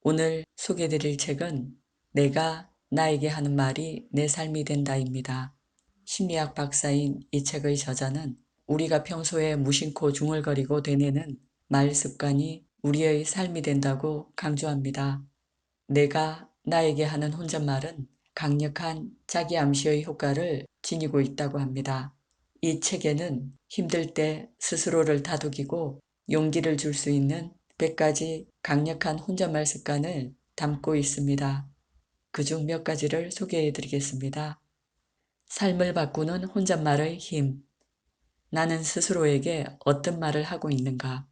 오늘 소개해드릴 책은 내가 나에게 하는 말이 내 삶이 된다입니다. 심리학 박사인 이 책의 저자는 우리가 평소에 무심코 중얼거리고 되뇌는 말 습관이 우리의 삶이 된다고 강조합니다. 내가 나에게 하는 혼잣말은 강력한 자기 암시의 효과를 지니고 있다고 합니다. 이 책에는 힘들 때 스스로를 다독이고 용기를 줄 수 있는 100가지 강력한 혼잣말 습관을 담고 있습니다. 그중 몇 가지를 소개해 드리겠습니다. 삶을 바꾸는 혼잣말의 힘. 나는 스스로에게 어떤 말을 하고 있는가?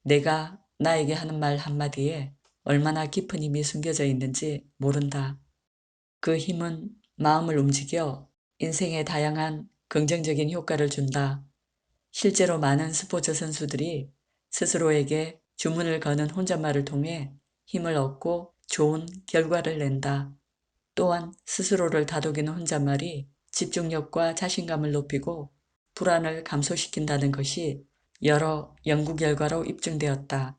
내가 나에게 하는 말 한마디에 얼마나 깊은 힘이 숨겨져 있는지 모른다. 그 힘은 마음을 움직여 인생에 다양한 긍정적인 효과를 준다. 실제로 많은 스포츠 선수들이 스스로에게 주문을 거는 혼잣말을 통해 힘을 얻고 좋은 결과를 낸다. 또한 스스로를 다독이는 혼잣말이 집중력과 자신감을 높이고 불안을 감소시킨다는 것이 여러 연구 결과로 입증되었다.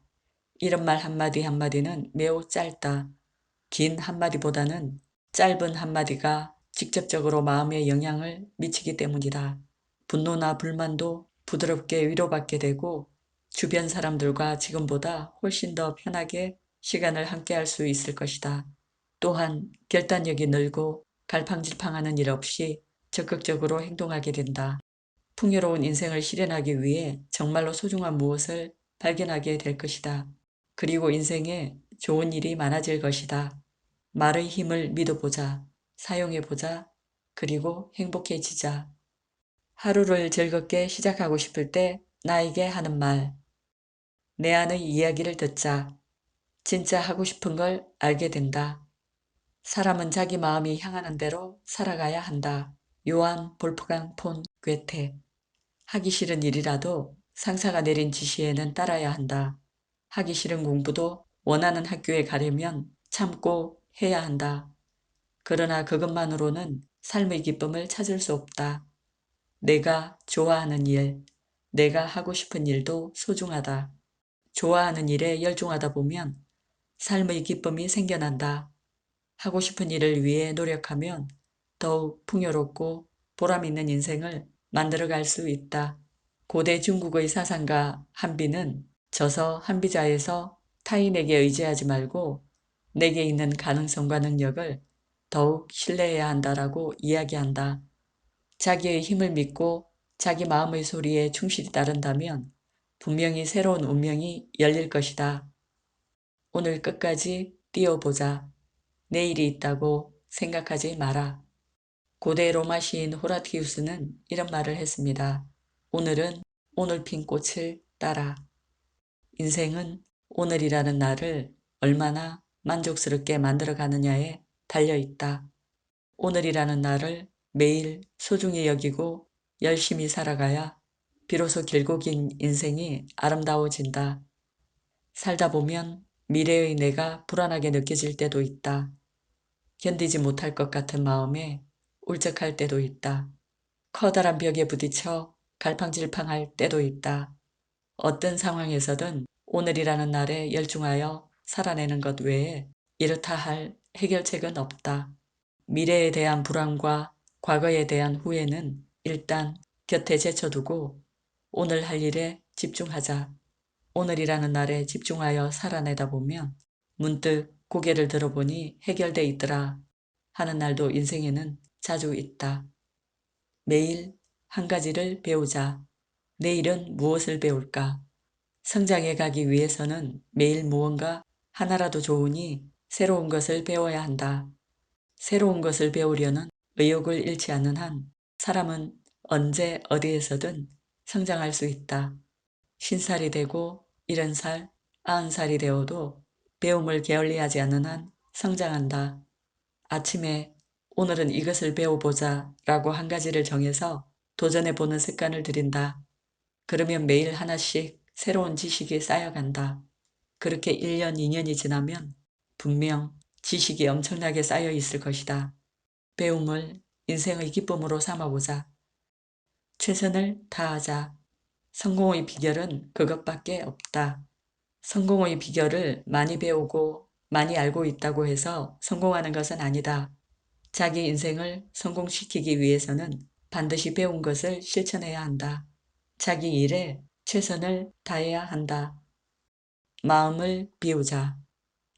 이런 말 한마디 한마디는 매우 짧다. 긴 한마디보다는 짧은 한마디가 직접적으로 마음에 영향을 미치기 때문이다. 분노나 불만도 부드럽게 위로받게 되고 주변 사람들과 지금보다 훨씬 더 편하게 시간을 함께할 수 있을 것이다. 또한 결단력이 늘고 갈팡질팡하는 일 없이 적극적으로 행동하게 된다. 풍요로운 인생을 실현하기 위해 정말로 소중한 무엇을 발견하게 될 것이다. 그리고 인생에 좋은 일이 많아질 것이다. 말의 힘을 믿어보자, 사용해보자, 그리고 행복해지자. 하루를 즐겁게 시작하고 싶을 때 나에게 하는 말. 내 안의 이야기를 듣자. 진짜 하고 싶은 걸 알게 된다. 사람은 자기 마음이 향하는 대로 살아가야 한다. 요한 볼프강 폰 괴테. 하기 싫은 일이라도 상사가 내린 지시에는 따라야 한다. 하기 싫은 공부도 원하는 학교에 가려면 참고 해야 한다. 그러나 그것만으로는 삶의 기쁨을 찾을 수 없다. 내가 좋아하는 일, 내가 하고 싶은 일도 소중하다. 좋아하는 일에 열중하다 보면 삶의 기쁨이 생겨난다. 하고 싶은 일을 위해 노력하면 더욱 풍요롭고 보람 있는 인생을 만들어갈 수 있다. 고대 중국의 사상가 한비는 저서 한비자에서 타인에게 의지하지 말고 내게 있는 가능성과 능력을 더욱 신뢰해야 한다라고 이야기한다. 자기의 힘을 믿고 자기 마음의 소리에 충실히 따른다면 분명히 새로운 운명이 열릴 것이다. 오늘 끝까지 뛰어보자. 내일이 있다고 생각하지 마라. 고대 로마 시인 호라티우스는 이런 말을 했습니다. 오늘은 오늘 핀 꽃을 따라. 인생은 오늘이라는 날을 얼마나 만족스럽게 만들어가느냐에 달려있다. 오늘이라는 날을 매일 소중히 여기고 열심히 살아가야 비로소 길고 긴 인생이 아름다워진다. 살다 보면 미래의 내가 불안하게 느껴질 때도 있다. 견디지 못할 것 같은 마음에 울적할 때도 있다. 커다란 벽에 부딪혀 갈팡질팡할 때도 있다. 어떤 상황에서든 오늘이라는 날에 열중하여 살아내는 것 외에 이렇다 할 해결책은 없다. 미래에 대한 불안과 과거에 대한 후회는 일단 곁에 제쳐두고 오늘 할 일에 집중하자. 오늘이라는 날에 집중하여 살아내다 보면 문득 고개를 들어보니 해결돼 있더라 하는 날도 인생에는 자주 있다. 매일 한 가지를 배우자. 내일은 무엇을 배울까? 성장해 가기 위해서는 매일 무언가 하나라도 좋으니 새로운 것을 배워야 한다. 새로운 것을 배우려는 의욕을 잃지 않는 한 사람은 언제 어디에서든 성장할 수 있다. 50살이 되고 70살, 90살이 되어도 배움을 게을리하지 않는 한 성장한다. 아침에 오늘은 이것을 배워보자 라고 한 가지를 정해서 도전해보는 습관을 들인다. 그러면 매일 하나씩 새로운 지식이 쌓여간다. 그렇게 1년, 2년이 지나면 분명 지식이 엄청나게 쌓여 있을 것이다. 배움을 인생의 기쁨으로 삼아보자. 최선을 다하자. 성공의 비결은 그것밖에 없다. 성공의 비결을 많이 배우고 많이 알고 있다고 해서 성공하는 것은 아니다. 자기 인생을 성공시키기 위해서는 반드시 배운 것을 실천해야 한다. 자기 일에 최선을 다해야 한다. 마음을 비우자.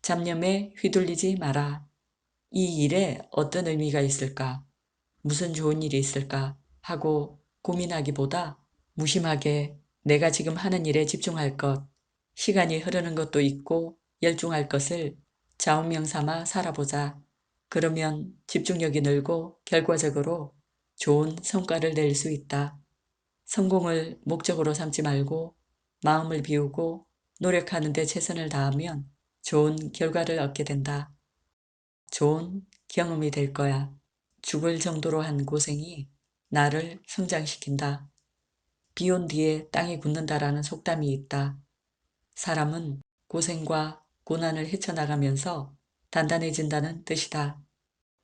잡념에 휘둘리지 마라. 이 일에 어떤 의미가 있을까? 무슨 좋은 일이 있을까? 하고 고민하기보다 무심하게 내가 지금 하는 일에 집중할 것, 시간이 흐르는 것도 있고 열중할 것을 좌우명 삼아 살아보자. 그러면 집중력이 늘고 결과적으로 좋은 성과를 낼 수 있다. 성공을 목적으로 삼지 말고 마음을 비우고 노력하는 데 최선을 다하면 좋은 결과를 얻게 된다. 좋은 경험이 될 거야. 죽을 정도로 한 고생이 나를 성장시킨다. 비 온 뒤에 땅이 굳는다라는 속담이 있다. 사람은 고생과 고난을 헤쳐나가면서 단단해진다는 뜻이다.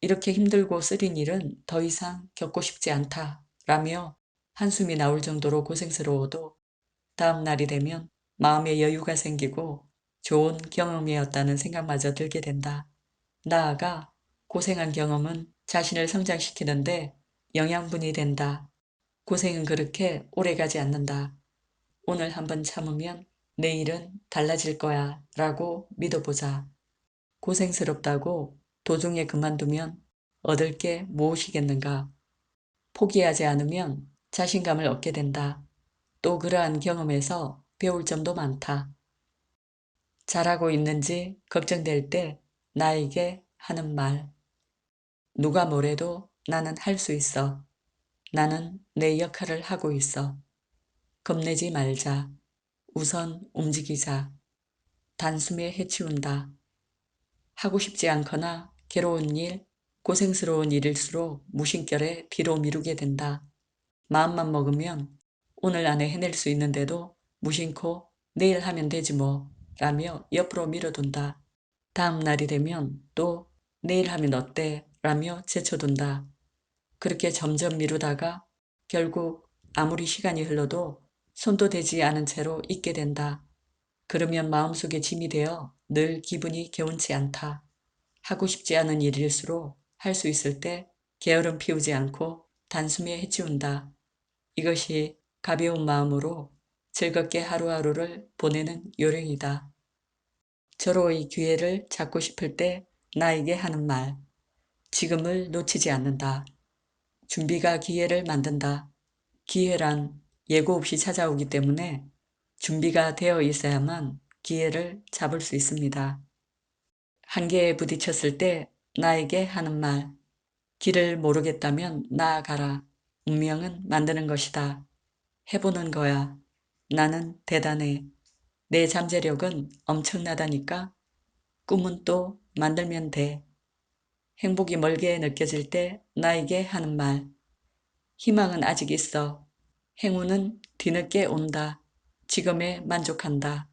이렇게 힘들고 쓰린 일은 더 이상 겪고 싶지 않다. 라며 한숨이 나올 정도로 고생스러워도 다음 날이 되면 마음에 여유가 생기고 좋은 경험이었다는 생각마저 들게 된다. 나아가 고생한 경험은 자신을 성장시키는데 영양분이 된다. 고생은 그렇게 오래가지 않는다. 오늘 한번 참으면 내일은 달라질 거야 라고 믿어보자. 고생스럽다고 도중에 그만두면 얻을 게 무엇이겠는가. 포기하지 않으면 자신감을 얻게 된다. 또 그러한 경험에서 배울 점도 많다. 잘하고 있는지 걱정될 때 나에게 하는 말. 누가 뭐래도 나는 할 수 있어. 나는 내 역할을 하고 있어. 겁내지 말자. 우선 움직이자. 단숨에 해치운다. 하고 싶지 않거나 괴로운 일, 고생스러운 일일수록 무심결에 뒤로 미루게 된다. 마음만 먹으면 오늘 안에 해낼 수 있는데도 무심코 내일 하면 되지 뭐 라며 옆으로 밀어둔다. 다음 날이 되면 또 내일 하면 어때 라며 제쳐둔다. 그렇게 점점 미루다가 결국 아무리 시간이 흘러도 손도 대지 않은 채로 있게 된다. 그러면 마음속에 짐이 되어 늘 기분이 개운치 않다. 하고 싶지 않은 일일수록 할 수 있을 때 게으름 피우지 않고 단숨에 해치운다. 이것이 가벼운 마음으로 즐겁게 하루하루를 보내는 요령이다. 절호의 기회를 잡고 싶을 때 나에게 하는 말. 지금을 놓치지 않는다. 준비가 기회를 만든다. 기회란 예고 없이 찾아오기 때문에 준비가 되어 있어야만 기회를 잡을 수 있습니다. 한계에 부딪혔을 때 나에게 하는 말. 길을 모르겠다면 나아가라. 운명은 만드는 것이다. 해보는 거야. 나는 대단해. 내 잠재력은 엄청나다니까. 꿈은 또 만들면 돼. 행복이 멀게 느껴질 때 나에게 하는 말. 희망은 아직 있어. 행운은 뒤늦게 온다. 지금에 만족한다.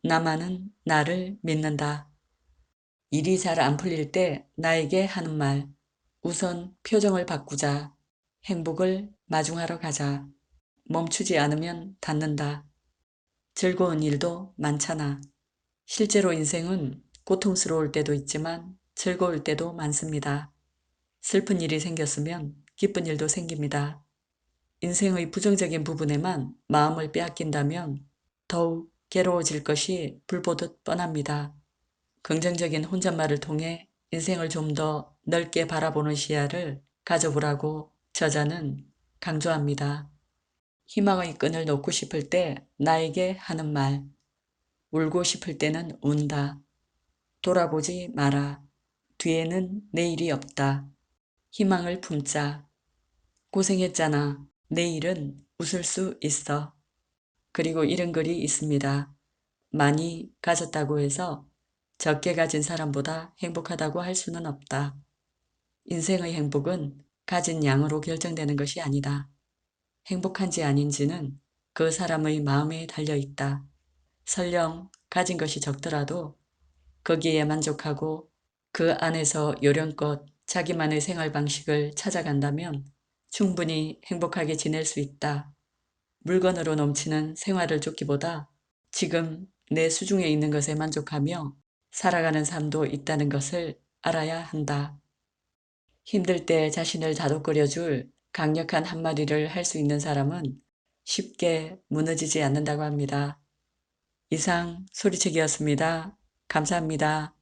나만은 나를 믿는다. 일이 잘 안 풀릴 때 나에게 하는 말. 우선 표정을 바꾸자. 행복을 마중하러 가자. 멈추지 않으면 닿는다. 즐거운 일도 많잖아. 실제로 인생은 고통스러울 때도 있지만 즐거울 때도 많습니다. 슬픈 일이 생겼으면 기쁜 일도 생깁니다. 인생의 부정적인 부분에만 마음을 빼앗긴다면 더욱 괴로워질 것이 불보듯 뻔합니다. 긍정적인 혼잣말을 통해 인생을 좀 더 넓게 바라보는 시야를 가져보라고 저자는 강조합니다. 희망의 끈을 놓고 싶을 때 나에게 하는 말. 울고 싶을 때는 운다. 돌아보지 마라. 뒤에는 내일이 없다. 희망을 품자. 고생했잖아. 내일은 웃을 수 있어. 그리고 이런 글이 있습니다. 많이 가졌다고 해서 적게 가진 사람보다 행복하다고 할 수는 없다. 인생의 행복은 가진 양으로 결정되는 것이 아니다. 행복한지 아닌지는 그 사람의 마음에 달려 있다. 설령 가진 것이 적더라도 거기에 만족하고 그 안에서 요령껏 자기만의 생활 방식을 찾아간다면 충분히 행복하게 지낼 수 있다. 물건으로 넘치는 생활을 쫓기보다 지금 내 수중에 있는 것에 만족하며 살아가는 삶도 있다는 것을 알아야 한다. 힘들 때 자신을 다독거려줄 강력한 한마디를 할 수 있는 사람은 쉽게 무너지지 않는다고 합니다. 이상 소리책이었습니다. 감사합니다.